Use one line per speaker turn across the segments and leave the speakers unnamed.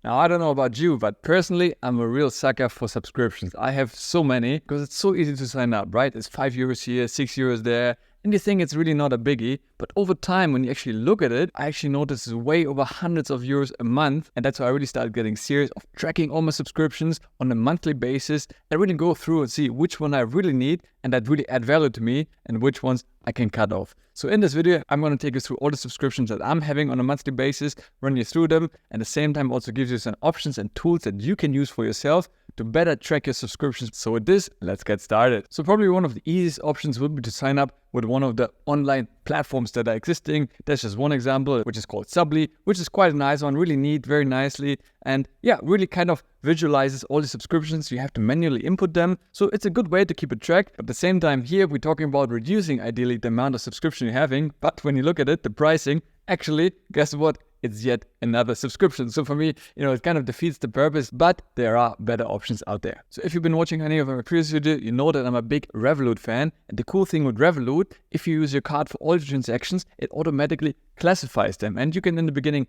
Now, I don't know about you, but personally, I'm a real sucker for subscriptions. I have so many because it's so easy to sign up, right? It's €5 here, €6 there. And you think it's really not a biggie, but over time, when you actually look at it, I actually notice it's way over hundreds of euros a month. And that's why I really started getting serious of tracking all my subscriptions on a monthly basis and really go through and see which one I really need and that really add value to me and which ones I can cut off. So in this video, I'm going to take you through all the subscriptions that I'm having on a monthly basis, run you through them, and at the same time also gives you some options and tools that you can use for yourself to better track your subscriptions. So with this, let's get started. So probably one of the easiest options would be to sign up with one of the online platforms that are existing. That's just one example, which is called Subly, which is quite a nice one, really neat, very nicely. And yeah, really kind of visualizes all the subscriptions. You have to manually input them. So it's a good way to keep it tracked. At the same time, here we're talking about reducing ideally the amount of subscription you're having. But when you look at it, the pricing, actually, guess what? It's yet another subscription. So for me, it kind of defeats the purpose, but there are better options out there. So if you've been watching any of my previous videos, you know that I'm a big Revolut fan. And the cool thing with Revolut, if you use your card for all your transactions, it automatically classifies them. And you can in the beginning,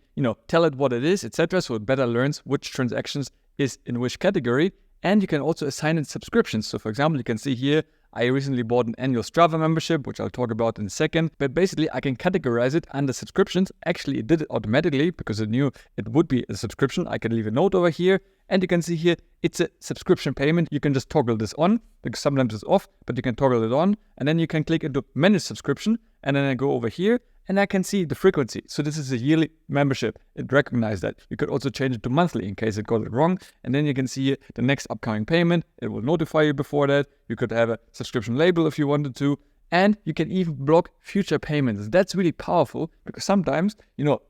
tell it what it is, etc. So it better learns which transactions is in which category. And you can also assign it subscriptions. So for example, you can see here, I recently bought an annual Strava membership, which I'll talk about in a second. But basically, I can categorize it under subscriptions. Actually, it did it automatically because it knew it would be a subscription. I can leave a note over here. And you can see here, it's a subscription payment. You can just toggle this on because sometimes it's off, but you can toggle it on. And then you can click into manage subscription. And then I go over here and I can see the frequency. So this is a yearly membership. It recognized that. You could also change it to monthly in case it got it wrong. And then you can see here the next upcoming payment. It will notify you before that. You could have a subscription label if you wanted to. And you can even block future payments. That's really powerful because sometimes,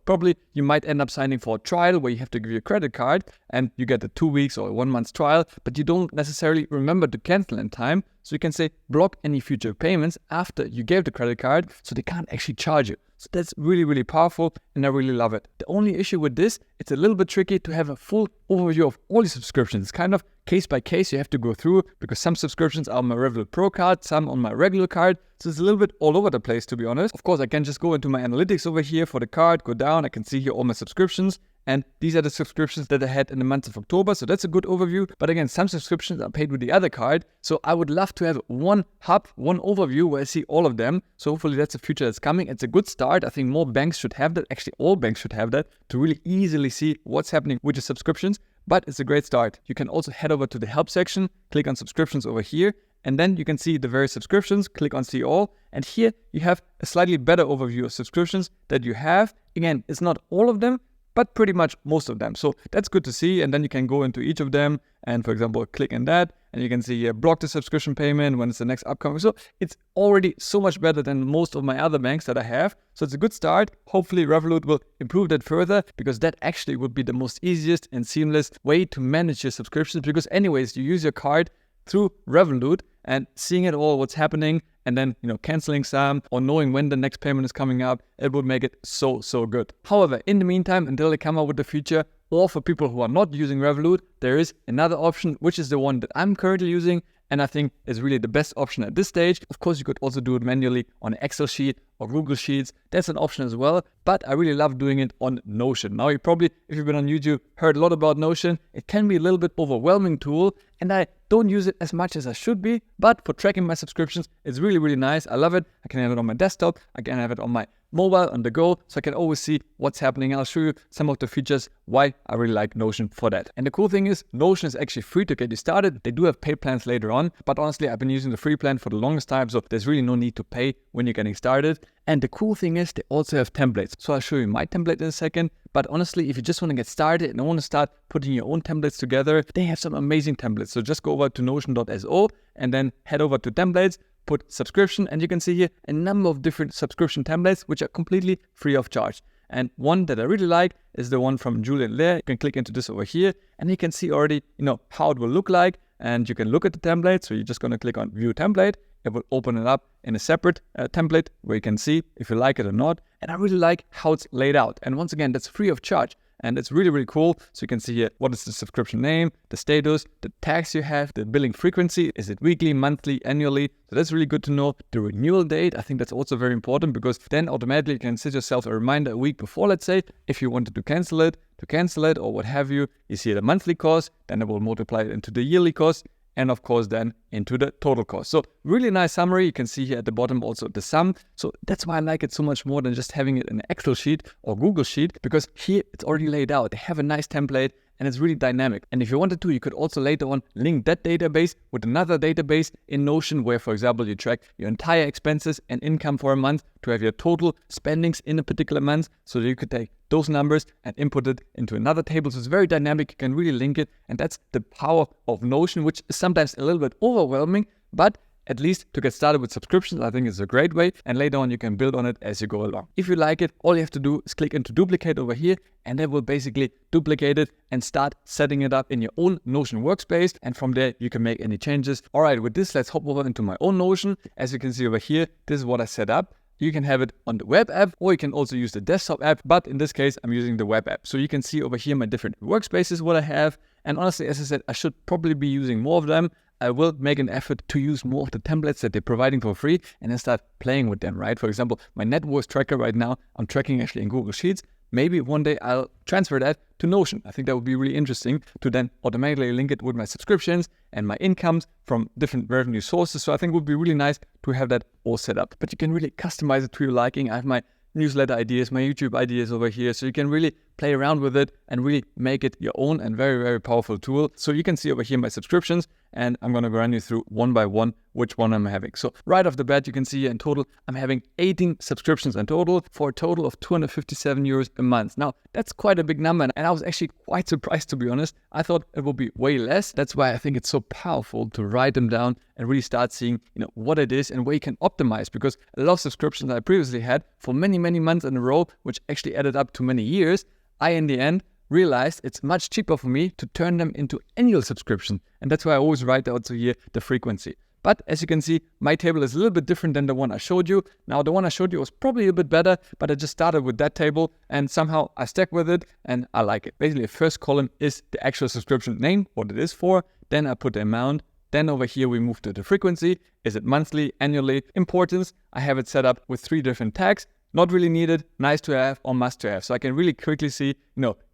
probably you might end up signing for a trial where you have to give your credit card and you get a 2 weeks or a 1 month trial, but you don't necessarily remember to cancel in time. So you can say block any future payments after you gave the credit card so they can't actually charge you. So that's really, really powerful and I really love it. The only issue with this, it's a little bit tricky to have a full overview of all your subscriptions. It's kind of case by case you have to go through because some subscriptions are on my Revolut Pro card, some on my regular card. So it's a little bit all over the place, to be honest. Of course, I can just go into my analytics over here for the card, go down, I can see here all my subscriptions. And these are the subscriptions that I had in the month of October. So that's a good overview. But again, some subscriptions are paid with the other card. So I would love to have one hub, one overview where I see all of them. So hopefully that's a future that's coming. It's a good start. I think more banks should have that. Actually, all banks should have that to really easily see what's happening with your subscriptions. But it's a great start. You can also head over to the help section, click on subscriptions over here. And then you can see the various subscriptions, click on see all. And here you have a slightly better overview of subscriptions that you have. Again, it's not all of them, but pretty much most of them. So that's good to see. And then you can go into each of them and, for example, click in that. And you can see block the subscription payment when it's the next upcoming. So it's already so much better than most of my other banks that I have. So it's a good start. Hopefully Revolut will improve that further because that actually would be the most easiest and seamless way to manage your subscriptions. Because anyways, you use your card through Revolut and seeing it all, what's happening, and then, canceling some or knowing when the next payment is coming up, it would make it so good. However, in the meantime, until they come out with the feature, or for people who are not using Revolut, there is another option, which is the one that I'm currently using, and I think is really the best option at this stage. Of course, you could also do it manually on an Excel sheet or Google Sheets. That's an option as well, but I really love doing it on Notion. Now, you probably, if you've been on YouTube, heard a lot about Notion. It can be a little bit overwhelming tool, and I don't use it as much as I should be, but for tracking my subscriptions, it's really, really nice. I love it. I can have it on my desktop. I can have it on my mobile on the go, so I can always see what's happening. I'll show you some of the features why I really like Notion for that. And the cool thing is, Notion is actually free to get you started. They do have paid plans later on, but honestly, I've been using the free plan for the longest time, so there's really no need to pay when you're getting started. And the cool thing is they also have templates. So I'll show you my template in a second. But honestly, if you just want to get started and want to start putting your own templates together, they have some amazing templates. So just go over to notion.so and then head over to templates, put subscription, and you can see here a number of different subscription templates which are completely free of charge. And one that I really like is the one from Julian Lair. You can click into this over here and you can see already, how it will look like. And you can look at the template. So you're just going to click on view template. It will open it up in a separate template where you can see if you like it or not. And I really like how it's laid out. And once again, that's free of charge. And it's really, really cool. So you can see here, what is the subscription name, the status, the tags you have, the billing frequency. Is it weekly, monthly, annually? So that's really good to know. The renewal date, I think that's also very important because then automatically you can set yourself a reminder a week before, let's say, if you wanted to cancel it. to cancel it or what have you. You see the monthly cost, then it will multiply it into the yearly cost, and of course then into the total cost. So really nice summary. You can see here at the bottom also the sum. So that's why I like it so much more than just having it in an Excel sheet or Google sheet, because here it's already laid out. They have a nice template and it's really dynamic. And if you wanted to, you could also later on link that database with another database in Notion where, for example, you track your entire expenses and income for a month to have your total spendings in a particular month, so that you could take those numbers and input it into another table. So it's very dynamic. You can really link it. And that's the power of Notion, which is sometimes a little bit overwhelming, but at least to get started with subscriptions, I think it's a great way. And later on, you can build on it as you go along. If you like it, all you have to do is click into duplicate over here, and that will basically duplicate it and start setting it up in your own Notion workspace. And from there, you can make any changes. All right, with this, let's hop over into my own Notion. As you can see over here, this is what I set up. You can have it on the web app, or you can also use the desktop app. But in this case, I'm using the web app. So you can see over here my different workspaces, what I have. And honestly, as I said, I should probably be using more of them. I will make an effort to use more of the templates that they're providing for free and then start playing with them, right? For example, my net worth tracker right now, I'm tracking actually in Google Sheets. Maybe one day I'll transfer that to Notion. I think that would be really interesting to then automatically link it with my subscriptions and my incomes from different revenue sources. So I think it would be really nice to have that all set up. But you can really customize it to your liking. I have my newsletter ideas, my YouTube ideas over here. So you can really play around with it and really make it your own and very, very powerful tool. So you can see over here my subscriptions, and I'm going to run you through one by one which one I'm having. So right off the bat, you can see in total, I'm having 18 subscriptions in total for a total of 257 euros a month. Now, that's quite a big number, and I was actually quite surprised, to be honest. I thought it would be way less. That's why I think it's so powerful to write them down and really start seeing, what it is and where you can optimize, because a lot of subscriptions I previously had for many, many months in a row, which actually added up to many years, I, in the end, realized it's much cheaper for me to turn them into annual subscription. And that's why I always write also here the frequency. But as you can see, my table is a little bit different than the one I showed you. Now, the one I showed you was probably a bit better, but I just started with that table and somehow I stuck with it and I like it. Basically, the first column is the actual subscription name, what it is for. Then I put the amount. Then over here, we move to the frequency. Is it monthly, annually? Importance. I have it set up with 3 different tags. Not really needed, nice to have, or must to have. So I can really quickly see,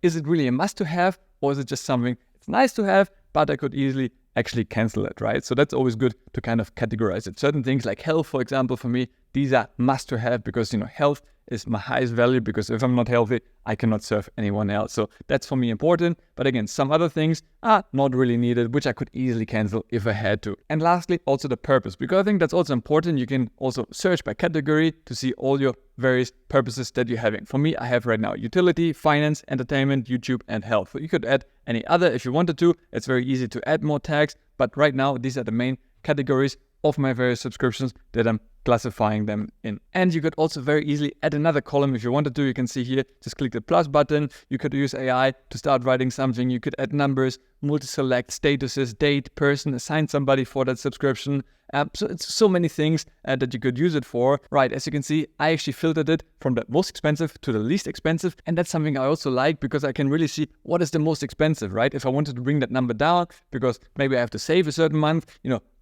is it really a must to have, or is it just something it's nice to have, but I could easily actually cancel it, right? So that's always good to kind of categorize it. Certain things like health, for example, for me, these are must to have because, health is my highest value, because if I'm not healthy, I cannot serve anyone else. So that's for me important. But again, some other things are not really needed, which I could easily cancel if I had to. And lastly, also the purpose, because I think that's also important. You can also search by category to see all your various purposes that you're having. For me, I have right now utility, finance, entertainment, YouTube, and health. So you could add any other if you wanted to. It's very easy to add more tags. But right now, these are the main categories of my various subscriptions that I'm classifying them in. And you could also very easily add another column if you wanted to. You can see here, just click the plus button. You could use AI to start writing something. You could add numbers, multi-select, statuses, date, person, assign somebody for that subscription. So it's so many things that you could use it for. Right, as you can see, I actually filtered it from the most expensive to the least expensive. And that's something I also like, because I can really see what is the most expensive, right? If I wanted to bring that number down, because maybe I have to save a certain month,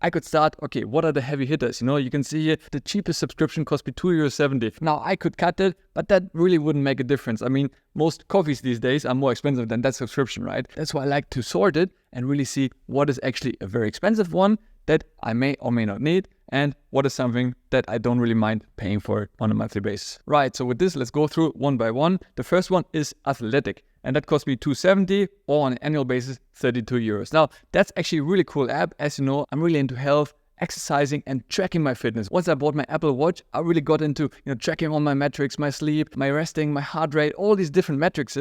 I could start, okay, what are the heavy hitters? You can see here, the cheapest subscription cost me €2.70. Now, I could cut it, but that really wouldn't make a difference. I mean, most coffees these days are more expensive than that subscription, right? That's why I like to sort it and really see what is actually a very expensive one that I may or may not need, and what is something that I don't really mind paying for on a monthly basis. Right, so with this, let's go through one by one. The first one is athletic, and that cost me €2.70, or on an annual basis, €32. Now, that's actually a really cool app. As you know, I'm really into health, exercising, and tracking my fitness. Once I bought my Apple Watch, I really got into tracking all my metrics, my sleep, my resting, my heart rate, all these different metrics.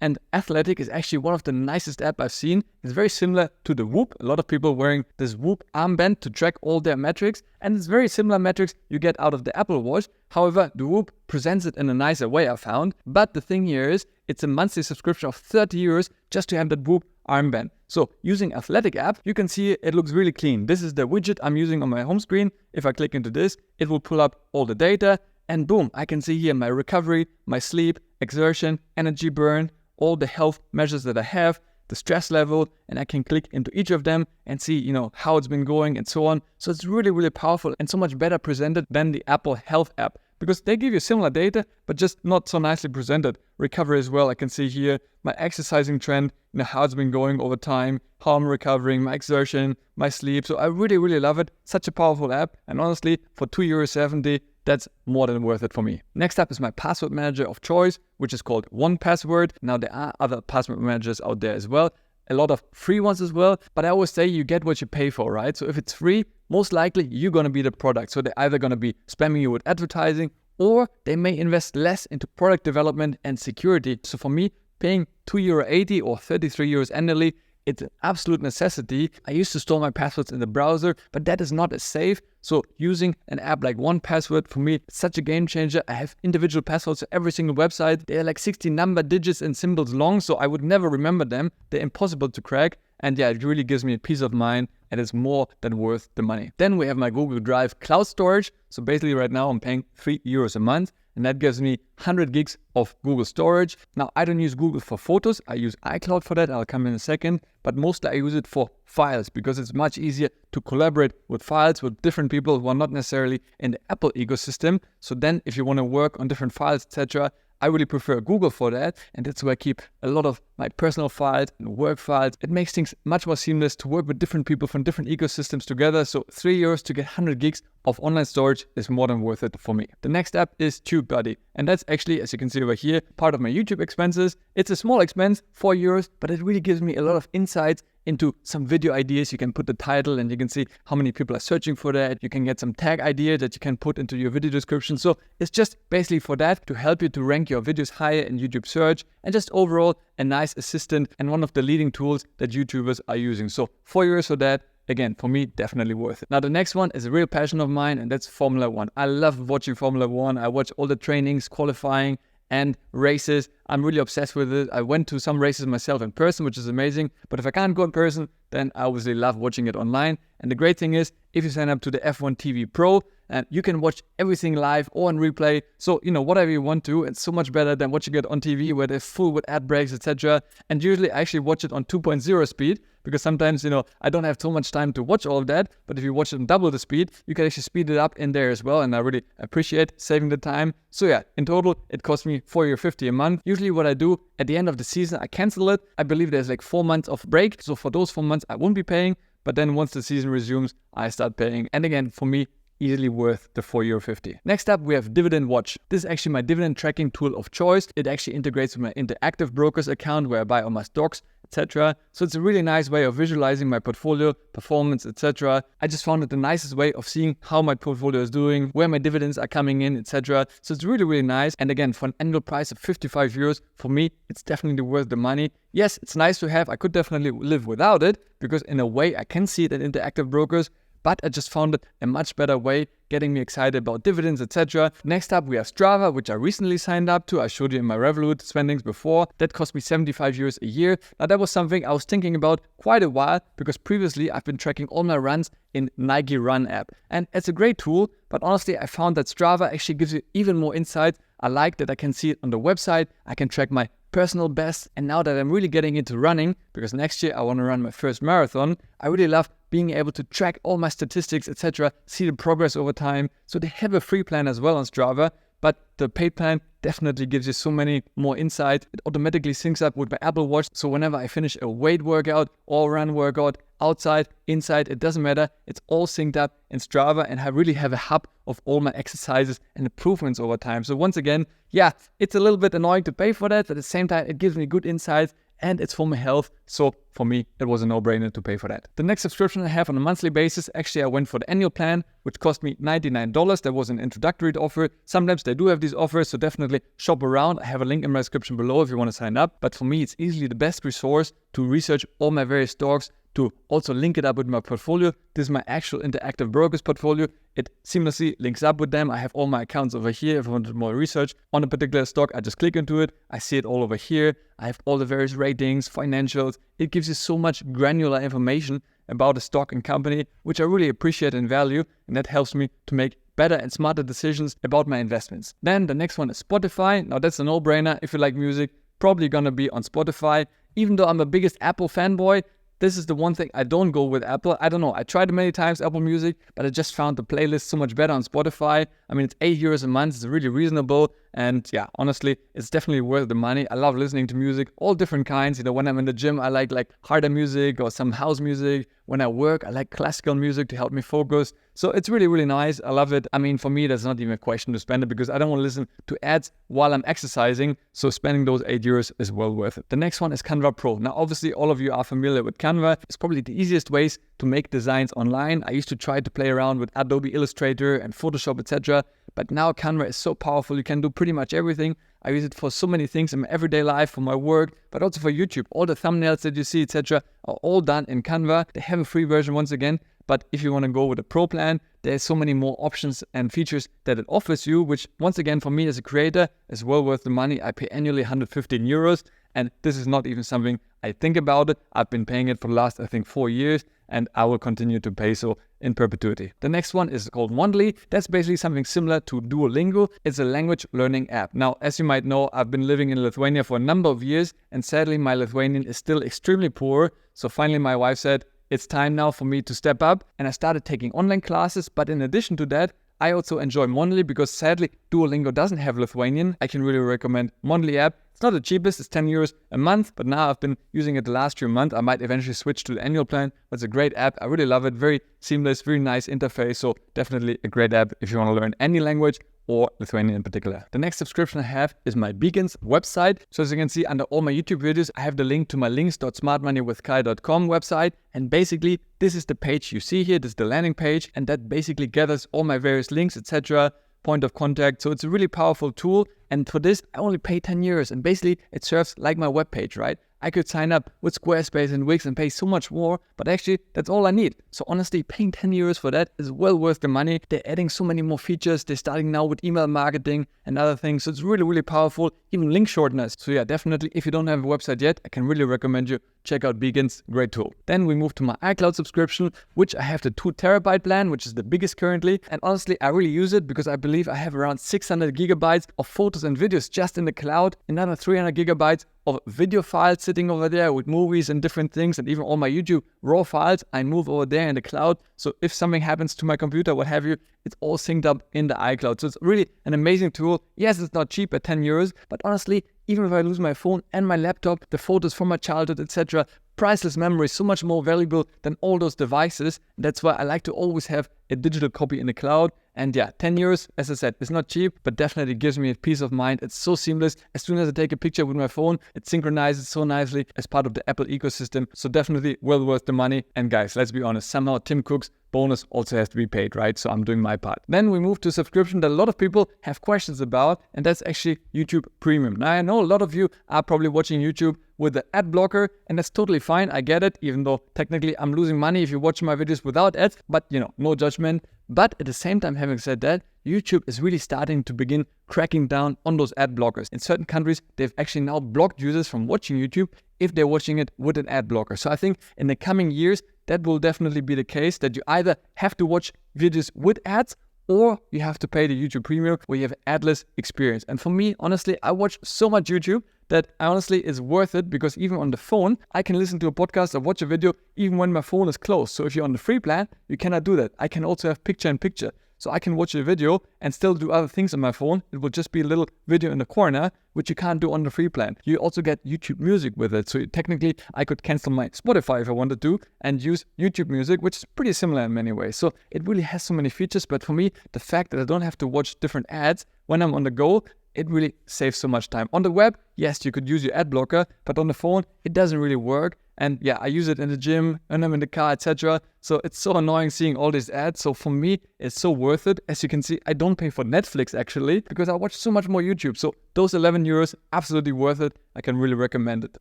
And Athletic is actually one of the nicest apps I've seen. It's very similar to the Whoop. A lot of people wearing this Whoop armband to track all their metrics. And it's very similar metrics you get out of the Apple Watch. However, the Whoop presents it in a nicer way, I found. But the thing here is, it's a monthly subscription of €30 just to have that Whoop armband. So using Athletic app, you can see it looks really clean. This is the widget I'm using on my home screen. If I click into this, it will pull up all the data. And boom, I can see here my recovery, my sleep, exertion, energy burn, all the health measures that I have, the stress level, and I can click into each of them and see, how it's been going and so on. So it's really, really powerful and so much better presented than the Apple Health app. because they give you similar data, but just not so nicely presented. Recovery as well, I can see here my exercising trend, how it's been going over time, how I'm recovering, my exertion, my sleep. So I really, really love it. Such a powerful app. And honestly, for €2.70, that's more than worth it for me. Next up is my password manager of choice, which is called 1Password. Now, there are other password managers out there as well. A lot of free ones as well, but I always say you get what you pay for, right? So if it's free, most likely you're going to be the product. So they're either going to be spamming you with advertising, or they may invest less into product development and security. So for me, paying €2.80 or €33 annually, it's an absolute necessity. I used to store my passwords in the browser, but that is not as safe. So using an app like 1Password, for me, it's such a game changer. I have individual passwords for every single website. They're like 60 number, digits, and symbols long, so I would never remember them. They're impossible to crack. And yeah, it really gives me a peace of mind, and it's more than worth the money. Then we have my Google Drive cloud storage. So basically right now I'm paying €3 a month, and that gives me 100 gigs of Google storage. Now, I don't use Google for photos. I use iCloud for that. I'll come in a second. But mostly I use it for files because it's much easier to collaborate with files with different people who are not necessarily in the Apple ecosystem. So then if you want to work on different files, etc., I really prefer Google for that, and that's where I keep a lot of my personal files and work files. It makes things much more seamless to work with different people from different ecosystems together. So €3 to get 100 gigs of online storage is more than worth it for me. The next app is TubeBuddy, and that's actually, as you can see over here, part of my YouTube expenses. It's a small expense, €4, but it really gives me a lot of insights into some video ideas. You can put the title and you can see how many people are searching for that. You can get some tag idea that you can put into your video description. So it's just basically for that, to help you to rank your videos higher in YouTube search, and just overall a nice assistant and one of the leading tools that YouTubers are using. So €4 for that. Again, for me, definitely worth it. Now, the next one is a real passion of mine, and that's Formula One. I love watching Formula One. I watch all the trainings, qualifying, and races. I'm really obsessed with it. I went to some races myself in person, which is amazing. But if I can't go in person, then I obviously love watching it online. And the great thing is, if you sign up to the F1 TV Pro, you can watch everything live or on replay. So, whatever you want to. It's so much better than watching it on TV where they're full with ad breaks, etc. And usually I actually watch it on 2.0 speed, because sometimes, I don't have so much time to watch all of that. But if you watch it on double the speed, you can actually speed it up in there as well. And I really appreciate saving the time. So yeah, in total, it cost me €4.50 a month. Usually what I do at the end of the season, I cancel it. I believe there's like 4 months of break. So for those 4 months, I won't be paying. But then once the season resumes, I start paying. And again, for me, easily worth the €4.50. Next up, we have Dividend Watch. This is actually my dividend tracking tool of choice. It actually integrates with my Interactive Brokers account where I buy all my stocks, etc. So it's a really nice way of visualizing my portfolio, performance, etc. I just found it the nicest way of seeing how my portfolio is doing, where my dividends are coming in, etc. So it's really, really nice. And again, for an annual price of €55, for me, it's definitely worth the money. Yes, it's nice to have. I could definitely live without it, because in a way I can see it in Interactive Brokers. But I just found it a much better way, getting me excited about dividends, etc. Next up, we have Strava, which I recently signed up to. I showed you in my Revolut spendings before. That cost me €75 a year. Now, that was something I was thinking about quite a while, because previously I've been tracking all my runs in Nike Run app. And it's a great tool, but honestly, I found that Strava actually gives you even more insight. I like that I can see it on the website. I can track my personal best. And now that I'm really getting into running, because next year I want to run my first marathon, I really love being able to track all my statistics, etc., see the progress over time. So they have a free plan as well on Strava, but the paid plan definitely gives you so many more insight. It automatically syncs up with my Apple Watch. So whenever I finish a weight workout or run workout, outside, inside, it doesn't matter. It's all synced up in Strava, and I really have a hub of all my exercises and improvements over time. So once again, yeah, it's a little bit annoying to pay for that, but at the same time, it gives me good insights, and it's for my health. So for me, it was a no-brainer to pay for that. The next subscription I have on a monthly basis, actually I went for the annual plan, which cost me $99. That was an introductory offer. Sometimes they do have these offers, so definitely shop around. I have a link in my description below if you want to sign up. But for me, it's easily the best resource to research all my various stocks, to also link it up with my portfolio. This is my actual Interactive Brokers portfolio. It seamlessly links up with them. I have all my accounts over here. If I want more research on a particular stock, I just click into it. I see it all over here. I have all the various ratings, financials. It gives you so much granular information about a stock and company, which I really appreciate and value. And that helps me to make better and smarter decisions about my investments. Then the next one is Spotify. Now that's a no-brainer. If you like music, probably gonna be on Spotify. Even though I'm the biggest Apple fanboy, this is the one thing I don't go with Apple. I don't know. I tried many times Apple Music, but I just found the playlist so much better on Spotify. I mean, it's €8 a month. It's really reasonable. And yeah, honestly, it's definitely worth the money. I love listening to music, all different kinds. When I'm in the gym, I like harder music or some house music. When I work, I like classical music to help me focus. So it's really, really nice. I love it. I mean, for me, that's not even a question to spend it because I don't want to listen to ads while I'm exercising. So spending those €8 is well worth it. The next one is Canva Pro. Now, obviously, all of you are familiar with Canva. It's probably the easiest ways to make designs online. I used to try to play around with Adobe Illustrator and Photoshop, etc. But now Canva is so powerful. You can do pretty much everything. I use it for so many things in my everyday life, for my work, but also for YouTube. All the thumbnails that you see, etc. are all done in Canva. They have a free version once again. But if you want to go with a pro plan, there's so many more options and features that it offers you, which once again, for me as a creator, is well worth the money. I pay annually €115. And this is not even something I think about it. I've been paying it for the last, I think, 4 years, and I will continue to pay so in perpetuity. The next one is called Mondly. That's basically something similar to Duolingo. It's a language learning app. Now, as you might know, I've been living in Lithuania for a number of years, and sadly, my Lithuanian is still extremely poor. So finally, my wife said, it's time now for me to step up, and I started taking online classes. But in addition to that, I also enjoy Mondly because sadly, Duolingo doesn't have Lithuanian. I can really recommend Mondly app. It's not the cheapest, it's €10 a month, but now I've been using it the last few months. I might eventually switch to the annual plan, but it's a great app. I really love it. Very seamless, very nice interface. So definitely a great app if you want to learn any language or Lithuanian in particular. The next subscription I have is my Beacons website. So as you can see under all my YouTube videos, I have the link to my links.smartmoneywithkai.com website. And basically, this is the page you see here. This is the landing page. And that basically gathers all my various links, etc., point of contact. So it's a really powerful tool. And for this, I only pay €10. And basically, it serves like my web page, right? I could sign up with Squarespace and Wix and pay so much more, but actually that's all I need. So honestly, paying €10 for that is well worth the money. They're adding so many more features. They're starting now with email marketing and other things. So it's really, really powerful, even link shorteners. So yeah, definitely, if you don't have a website yet, I can really recommend you check out Beacons, great tool. Then we move to my iCloud subscription, which I have the 2TB plan, which is the biggest currently. And honestly, I really use it because I believe I have around 600 gigabytes of photos and videos just in the cloud, another 300 gigabytes of video files sitting over there with movies and different things, and even all my YouTube raw files I move over there in the cloud. So if something happens to my computer, what have you, it's all synced up in the iCloud. So it's really an amazing tool. Yes, it's not cheap at €10, but honestly, even if I lose my phone and my laptop, the photos from my childhood, etc., priceless memory, so much more valuable than all those devices. That's why I like to always have a digital copy in the cloud. And yeah, €10, as I said, it's not cheap, but definitely gives me a peace of mind. It's so seamless. As soon as I take a picture with my phone, it synchronizes so nicely as part of the Apple ecosystem. So definitely well worth the money. And guys, let's be honest, somehow Tim Cook's bonus also has to be paid, right? So I'm doing my part. Then we move to a subscription that a lot of people have questions about, and that's actually YouTube Premium. Now, I know a lot of you are probably watching YouTube with the ad blocker, and that's totally fine. I get it, even though technically I'm losing money if you watch my videos without ads, but no judgment. But at the same time, having said that, YouTube is really starting to begin cracking down on those ad blockers. In certain countries, they've actually now blocked users from watching YouTube if they're watching it with an ad blocker. So I think in the coming years, that will definitely be the case, that you either have to watch videos with ads or you have to pay the YouTube Premium where you have an adless experience. And for me, honestly, I watch so much YouTube that honestly is worth it because even on the phone, I can listen to a podcast or watch a video even when my phone is closed. So if you're on the free plan, you cannot do that. I can also have picture-in-picture. So I can watch a video and still do other things on my phone. It will just be a little video in the corner, which you can't do on the free plan. You also get YouTube Music with it. So technically, I could cancel my Spotify if I wanted to and use YouTube Music, which is pretty similar in many ways. So it really has so many features. But for me, the fact that I don't have to watch different ads when I'm on the go, it really saves so much time. On the web, yes, you could use your ad blocker, but on the phone, it doesn't really work. And yeah, I use it in the gym, when I'm in the car, etc. So it's so annoying seeing all these ads. So for me, it's so worth it. As you can see, I don't pay for Netflix actually, because I watch so much more YouTube. So those €11, absolutely worth it. I can really recommend it.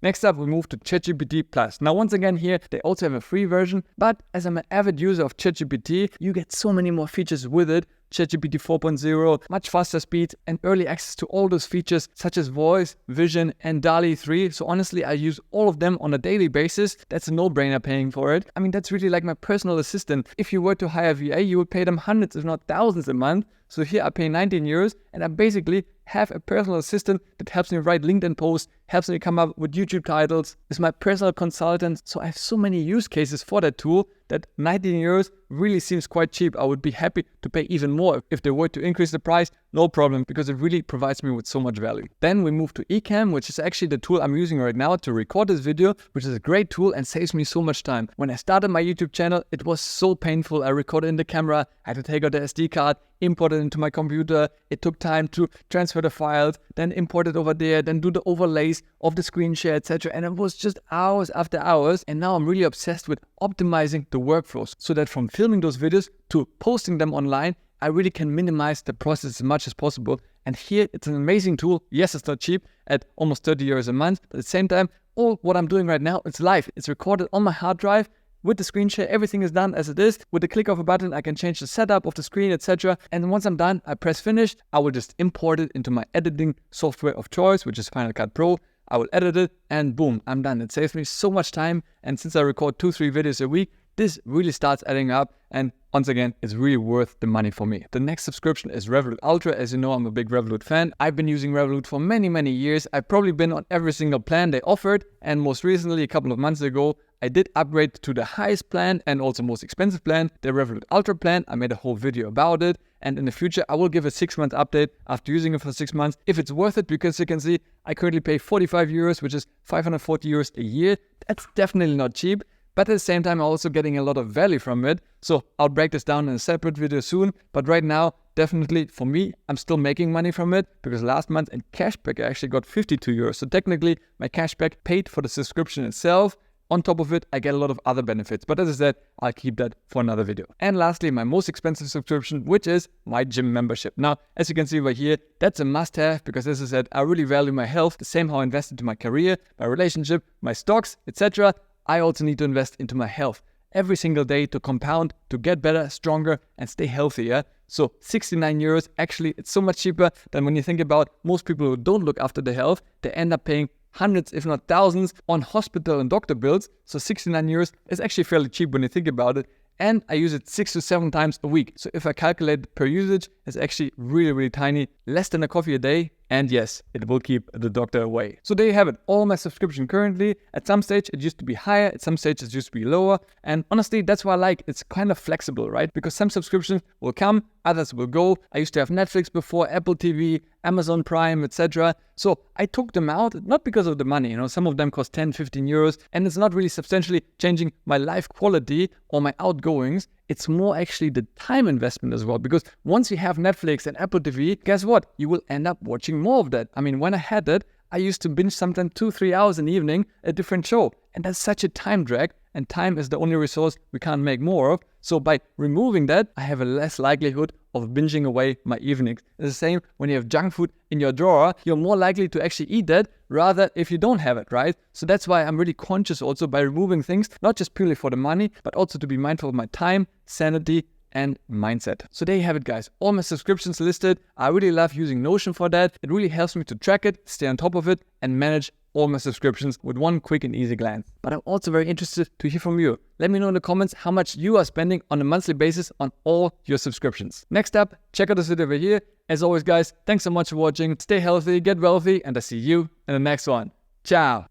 Next up, we move to ChatGPT Plus. Now, once again here, they also have a free version, but as I'm an avid user of ChatGPT, you get so many more features with it. ChatGPT 4.0, much faster speed and early access to all those features such as voice, vision and DALL-E 3. So honestly, I use all of them on a daily basis. That's a no-brainer paying for it. I mean, that's really like my personal assistant. If you were to hire a VA, you would pay them hundreds if not thousands a month. So here I pay 19 euros and I basically have a personal assistant that helps me write LinkedIn posts, helps me come up with YouTube titles, is my personal consultant. So I have so many use cases for that tool that 19 euros really seems quite cheap. I would be happy to pay even more if they were to increase the price, no problem, because it really provides me with so much value. Then we move to Ecamm, which is actually the tool I'm using right now to record this video, which is a great tool and saves me so much time. When I started my YouTube channel, it was so painful. I recorded in the camera, I had to take out the SD card, import it into my computer. It took time to transfer the files, then import it over there, then do the overlays of the screen share, etc. And it was just hours after hours. And now I'm really obsessed with optimizing the workflows so that from filming those videos to posting them online, I really can minimize the process as much as possible. And here it's an amazing tool. Yes, it's not cheap at almost 30 euros a month, but at the same time, all what I'm doing right now, it's live. It's recorded on my hard drive. With the screen share, everything is done as it is. With the click of a button, I can change the setup of the screen, etc. And once I'm done, I press finish. I will just import it into my editing software of choice, which is Final Cut Pro. I will edit it and boom, I'm done. It saves me so much time. And since I record 2-3 videos a week, this really starts adding up. And once again, it's really worth the money for me. The next subscription is Revolut Ultra. As you know, I'm a big Revolut fan. I've been using Revolut for many, many years. I've probably been on every single plan they offered. And most recently, a couple of months ago, I did upgrade to the highest plan and also most expensive plan, the Revolut Ultra plan. I made a whole video about it. And in the future, I will give a 6-month update after using it for 6 months. If it's worth it, because you can see, I currently pay 45 euros, which is 540 euros a year. That's definitely not cheap. But at the same time, I'm also getting a lot of value from it. So I'll break this down in a separate video soon. But right now, definitely for me, I'm still making money from it because last month in cashback, I actually got 52 euros. So technically, my cashback paid for the subscription itself. On top of it, I get a lot of other benefits. But as I said, I'll keep that for another video. And lastly, my most expensive subscription, which is my gym membership. Now, as you can see right here, that's a must-have because as I said, I really value my health, the same how I invest into my career, my relationship, my stocks, etc. I also need to invest into my health every single day to compound, to get better, stronger, and stay healthier. So 69 euros, actually, it's so much cheaper than when you think about most people who don't look after their health. They end up paying hundreds, if not thousands, on hospital and doctor bills. So 69 euros is actually fairly cheap when you think about it. And I use it 6 to 7 times a week. So if I calculate per usage, it's actually really, really tiny, less than a coffee a day. And yes, it will keep the doctor away. So there you have it, all my subscription currently. At some stage, it used to be higher. At some stage, it used to be lower. And honestly, that's why I like it's kind of flexible, right? Because some subscriptions will come, others will go. I used to have Netflix before, Apple TV, Amazon Prime, etc. So I took them out, not because of the money. Some of them cost 10, 15 euros. And it's not really substantially changing my life quality or my outgoings. It's more actually the time investment as well. Because once you have Netflix and Apple TV, guess what? You will end up watching more of that. I mean, when I had it, I used to binge sometimes 2-3 hours in the evening, a different show. And that's such a time drag. And time is the only resource we can't make more of. So by removing that, I have a less likelihood of binging away my evenings. It's the same when you have junk food in your drawer, you're more likely to actually eat that rather if you don't have it, right? So that's why I'm really conscious also by removing things, not just purely for the money, but also to be mindful of my time, sanity, and mindset. So there you have it, guys. All my subscriptions listed. I really love using Notion for that. It really helps me to track it, stay on top of it, and manage all my subscriptions with one quick and easy glance. But I'm also very interested to hear from you. Let me know in the comments how much you are spending on a monthly basis on all your subscriptions. Next up, check out this video over here. As always, guys, thanks so much for watching. Stay healthy, get wealthy, and I'll see you in the next one. Ciao.